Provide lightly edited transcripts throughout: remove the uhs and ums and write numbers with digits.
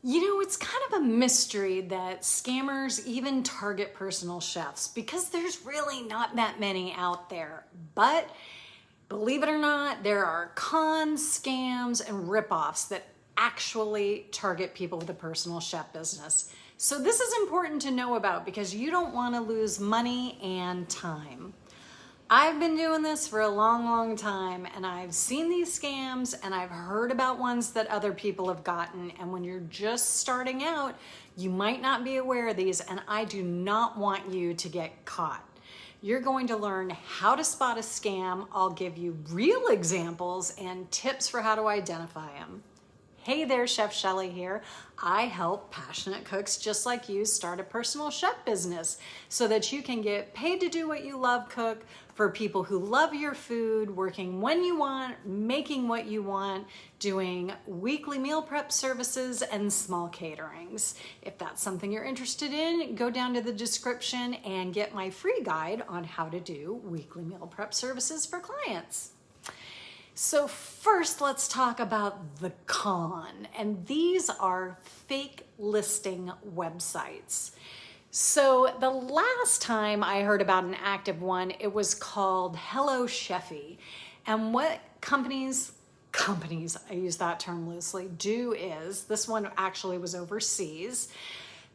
You know, it's kind of a mystery that scammers even target personal chefs because there's really not that many out there. But believe it or not, there are cons, scams, and ripoffs that actually target people with a personal chef business. So this is important to know about because you don't want to lose money and time. I've been doing this for a long time, and I've seen these scams and I've heard about ones that other people have gotten. And when you're just starting out, you might not be aware of these, and I do not want you to get caught. You're going to learn how to spot a scam. I'll give you real examples and tips for how to identify them. Hey there, Chef Shelly here. I help passionate cooks just like you start a personal chef business so that you can get paid to do what you love, cook for people who love your food, working when you want, making what you want, doing weekly meal prep services and small caterings. If that's something you're interested in, go down to the description and get my free guide on how to do weekly meal prep services for clients. So first, let's talk about the con, and these are fake listing websites. So the last time I heard about an active one, it was called Hello Chefy. And what companies, I use that term loosely, do is, this one actually was overseas,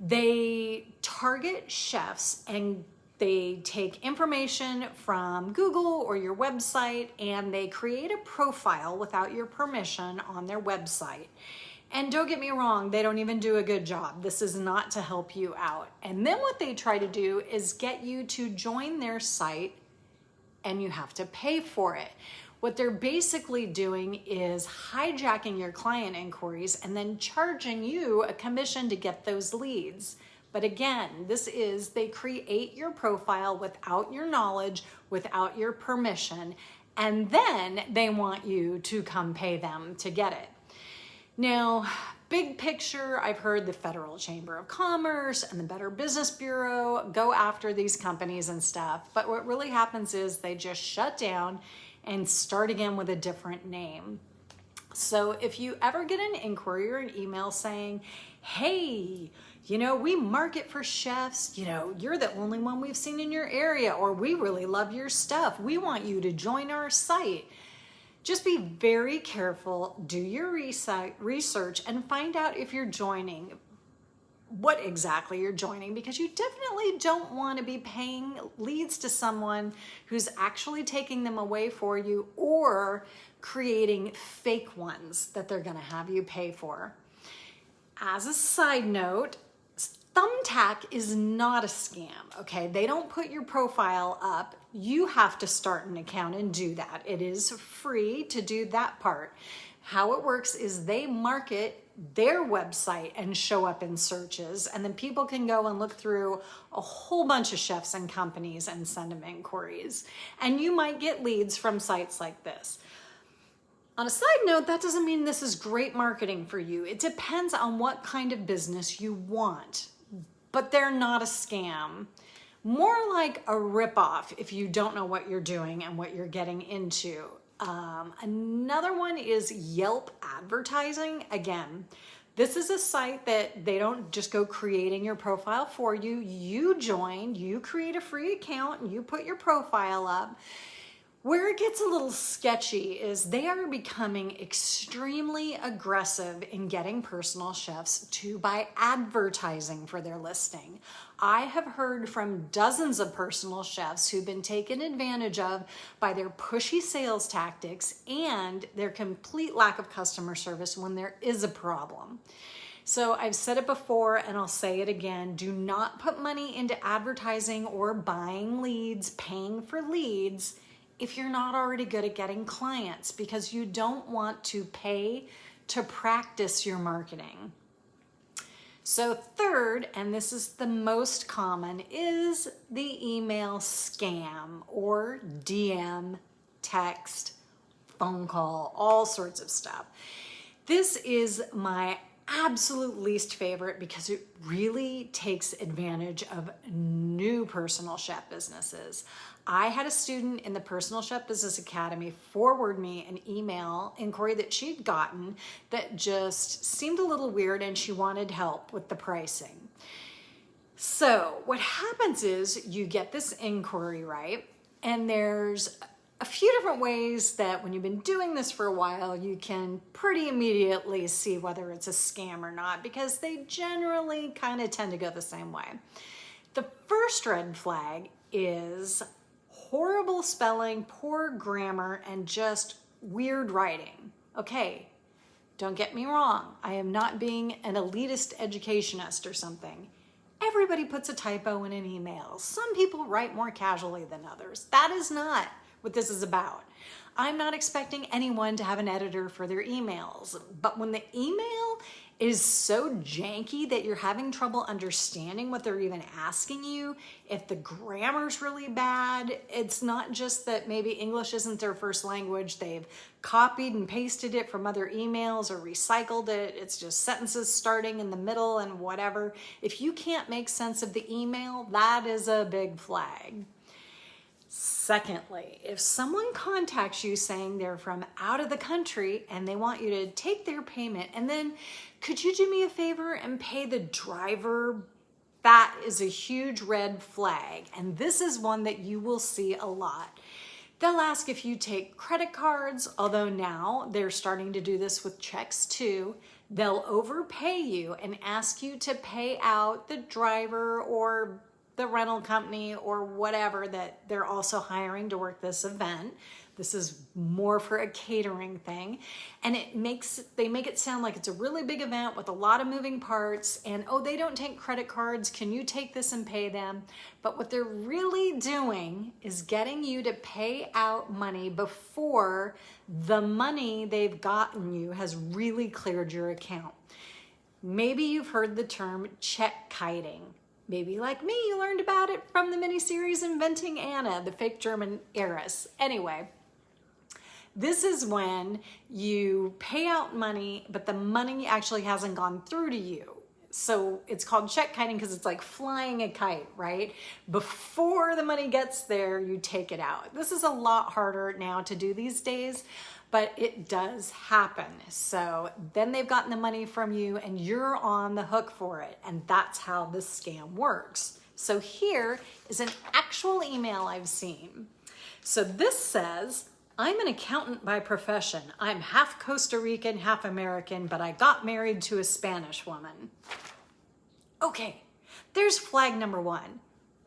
they target chefs and they take information from Google or your website and they create a profile without your permission on their website. And don't get me wrong, they don't even do a good job. This is not to help you out. And then what they try to do is get you to join their site and you have to pay for it. What they're basically doing is hijacking your client inquiries and then charging you a commission to get those leads. But again, they create your profile without your knowledge, without your permission, and then they want you to come pay them to get it. Now, big picture, I've heard the Federal Chamber of Commerce and the Better Business Bureau go after these companies and stuff, but what really happens is they just shut down and start again with a different name. So if you ever get an inquiry or an email saying, hey, we market for chefs, you're the only one we've seen in your area, or we really love your stuff, we want you to join our site. Just be very careful, do your research, and find out if you're joining, what exactly you're joining, because you definitely don't want to be paying leads to someone who's actually taking them away for you or creating fake ones that they're going to have you pay for. As a side note, Thumbtack is not a scam, okay? They don't put your profile up. You have to start an account and do that. It is free to do that part. How it works is they market their website and show up in searches, and then people can go and look through a whole bunch of chefs and companies and send them inquiries. And you might get leads from sites like this. On a side note, that doesn't mean this is great marketing for you. It depends on what kind of business you want, but they're not a scam. More like a ripoff if you don't know what you're doing and what you're getting into. Another one is Yelp advertising. Again, this is a site that they don't just go creating your profile for you. You join, you create a free account, and you put your profile up. Where it gets a little sketchy is they are becoming extremely aggressive in getting personal chefs to buy advertising for their listing. I have heard from dozens of personal chefs who've been taken advantage of by their pushy sales tactics and their complete lack of customer service when there is a problem. So I've said it before and I'll say it again, do not put money into advertising or buying leads, paying for leads, if you're not already good at getting clients, because you don't want to pay to practice your marketing. So third, and this is the most common, is the email scam or DM, text, phone call, all sorts of stuff. This is my absolute least favorite because it really takes advantage of new personal chef businesses. I had a student in the Personal Chef Business Academy forward me an email inquiry that she'd gotten that just seemed a little weird, and she wanted help with the pricing. So what happens is you get this inquiry, right? And there's a few different ways that when you've been doing this for a while, you can pretty immediately see whether it's a scam or not, because they generally kind of tend to go the same way. The first red flag is horrible spelling, poor grammar, and just weird writing. Okay, don't get me wrong. I am not being an elitist educationist or something. Everybody puts a typo in an email. Some people write more casually than others. That is not what this is about. I'm not expecting anyone to have an editor for their emails, but when the email is so janky that you're having trouble understanding what they're even asking you, if the grammar's really bad, it's not just that maybe English isn't their first language, they've copied and pasted it from other emails or recycled it, it's just sentences starting in the middle and whatever. If you can't make sense of the email, that is a big flag. Secondly, if someone contacts you saying they're from out of the country and they want you to take their payment and then could you do me a favor and pay the driver, that is a huge red flag. And this is one that you will see a lot. They'll ask if you take credit cards, although now they're starting to do this with checks too. They'll overpay you and ask you to pay out the driver or the rental company or whatever that they're also hiring to work this event. This is more for a catering thing. And they make it sound like it's a really big event with a lot of moving parts and, oh, they don't take credit cards. Can you take this and pay them? But what they're really doing is getting you to pay out money before the money they've gotten you has really cleared your account. Maybe you've heard the term check kiting. Maybe like me, you learned about it from the miniseries Inventing Anna, the fake German heiress. Anyway, this is when you pay out money, but the money actually hasn't gone through to you. So it's called check kiting because it's like flying a kite, right? Before the money gets there, you take it out. This is a lot harder now to do these days, but it does happen. So then they've gotten the money from you and you're on the hook for it. And that's how this scam works. So here is an actual email I've seen. So this says, I'm an accountant by profession. I'm half Costa Rican, half American, but I got married to a Spanish woman. Okay, there's flag number one.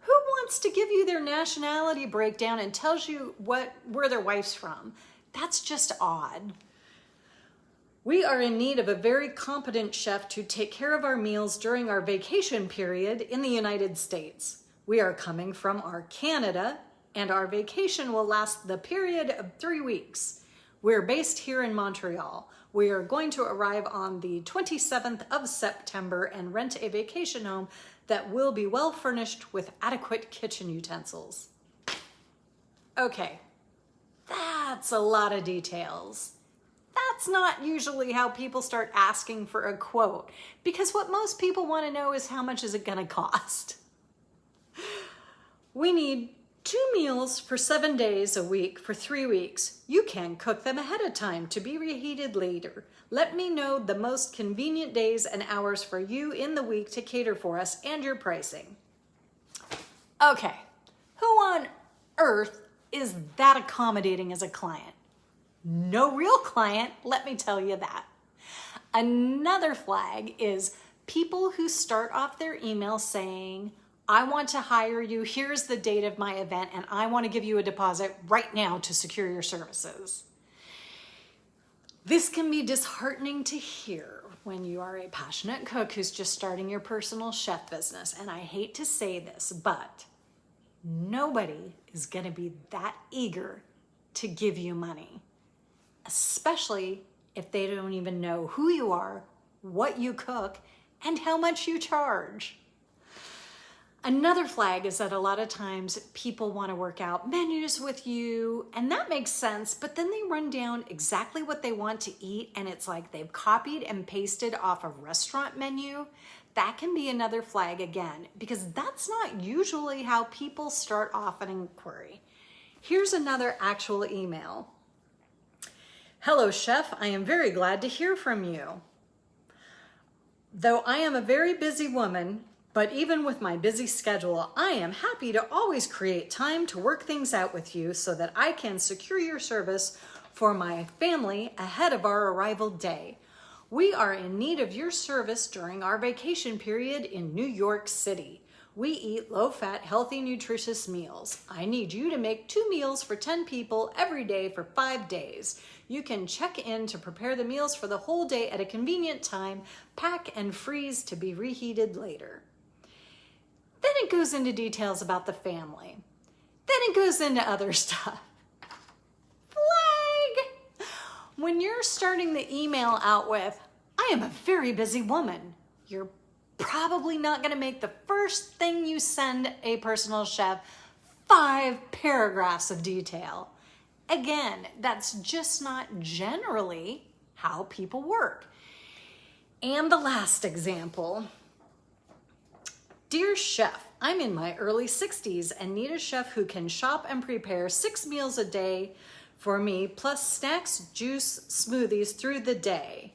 Who wants to give you their nationality breakdown and tells you where their wife's from? That's just odd. We are in need of a very competent chef to take care of our meals during our vacation period in the United States. We are coming from our Canada, and our vacation will last the period of 3 weeks. We're based here in Montreal. We are going to arrive on the 27th of September and rent a vacation home that will be well furnished with adequate kitchen utensils. Okay. That's a lot of details. That's not usually how people start asking for a quote, because what most people want to know is how much is it going to cost. We need 2 meals for 7 days a week for 3 weeks. You can cook them ahead of time to be reheated later. Let me know the most convenient days and hours for you in the week to cater for us and your pricing. Okay, who on earth is that accommodating as a client? No real client, let me tell you that. Another flag is people who start off their email saying, I want to hire you, here's the date of my event, and I want to give you a deposit right now to secure your services. This can be disheartening to hear when you are a passionate cook who's just starting your personal chef business. And I hate to say this, but nobody is going to be that eager to give you money, especially if they don't even know who you are, what you cook, and how much you charge. Another flag is that a lot of times people want to work out menus with you, and that makes sense, but then they run down exactly what they want to eat, and it's like they've copied and pasted off a restaurant menu. That can be another flag again, because that's not usually how people start off an inquiry. Here's another actual email. Hello, chef. I am very glad to hear from you. Though I am a very busy woman, but even with my busy schedule, I am happy to always create time to work things out with you so that I can secure your service for my family ahead of our arrival day. We are in need of your service during our vacation period in New York City. We eat low-fat, healthy, nutritious meals. I need you to make 2 meals for 10 people every day for 5 days. You can check in to prepare the meals for the whole day at a convenient time, pack and freeze to be reheated later. Then it goes into details about the family. Then it goes into other stuff. Flag! When you're starting the email out with, I am a very busy woman, you're probably not going to make the first thing you send a personal chef 5 paragraphs of detail. Again, that's just not generally how people work. And the last example. Dear chef, I'm in my early 60s and need a chef who can shop and prepare 6 meals a day for me, plus snacks, juice, smoothies through the day.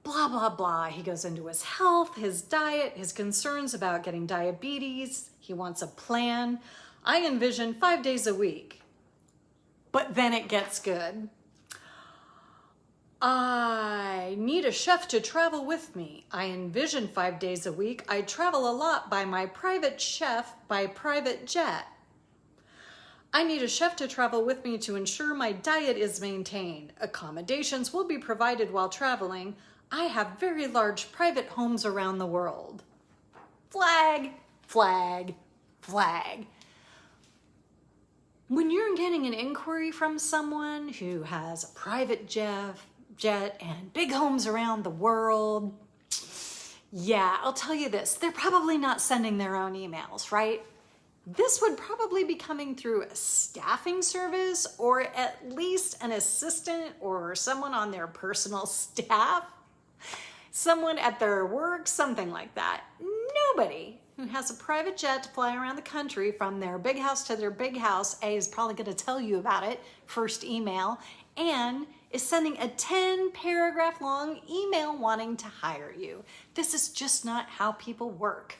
Blah, blah, blah. He goes into his health, his diet, his concerns about getting diabetes. He wants a plan. I envision 5 days a week. But then it gets good. I need a chef to travel with me. I envision 5 days a week. I travel a lot by my private chef by private jet. I need a chef to travel with me to ensure my diet is maintained. Accommodations will be provided while traveling. I have very large private homes around the world. Flag, flag, flag. When you're getting an inquiry from someone who has a private jet and big homes around the world, yeah, I'll tell you this, they're probably not sending their own emails, right? This would probably be coming through a staffing service or at least an assistant or someone on their personal staff, someone at their work, something like that. Nobody who has a private jet to fly around the country from their big house to their big house, A, is probably going to tell you about it, first email, and is sending a 10-paragraph long email wanting to hire you. This is just not how people work.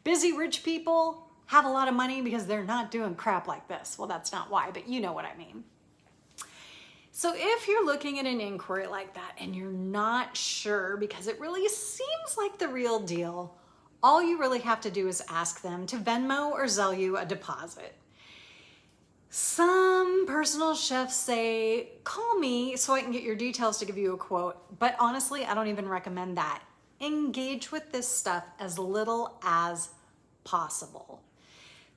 Busy rich people have a lot of money because they're not doing crap like this. Well, that's not why, but you know what I mean. So if you're looking at an inquiry like that and you're not sure because it really seems like the real deal, all you really have to do is ask them to Venmo or Zelle you a deposit. Some personal chefs say, call me so I can get your details to give you a quote. But honestly, I don't even recommend that. Engage with this stuff as little as possible.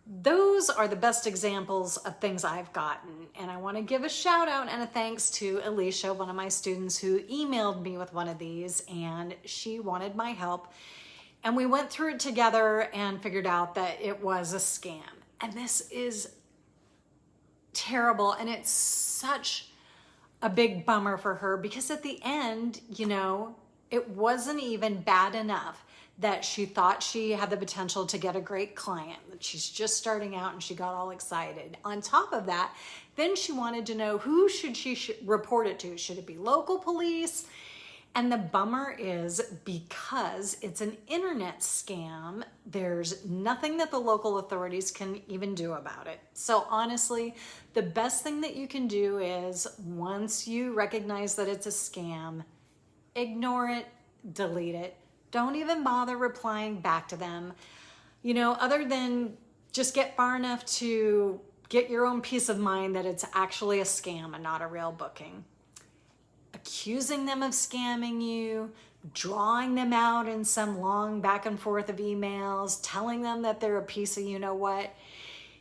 Those are the best examples of things I've gotten. And I want to give a shout out and a thanks to Alicia, one of my students, who emailed me with one of these, and she wanted my help. And we went through it together and figured out that it was a scam. And this is terrible. And it's such a big bummer for her because at the end, you know, it wasn't even bad enough that she thought she had the potential to get a great client, that she's just starting out and she got all excited. On top of that, then she wanted to know who should she report it to. Should it be local police? And the bummer is because it's an internet scam, there's nothing that the local authorities can even do about it. So honestly, the best thing that you can do is once you recognize that it's a scam, ignore it, delete it. Don't even bother replying back to them. You know, other than just get far enough to get your own peace of mind that it's actually a scam and not a real booking. Accusing them of scamming you, drawing them out in some long back and forth of emails, telling them that they're a piece of you-know-what.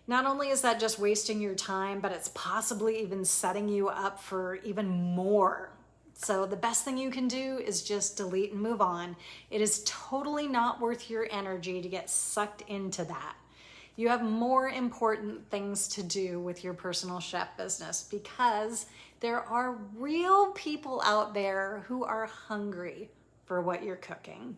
Not only is that just wasting your time, but it's possibly even setting you up for even more So the best thing you can do is just delete and move on. It is totally not worth your energy to get sucked into that. You have more important things to do with your personal chef business, because there are real people out there who are hungry for what you're cooking.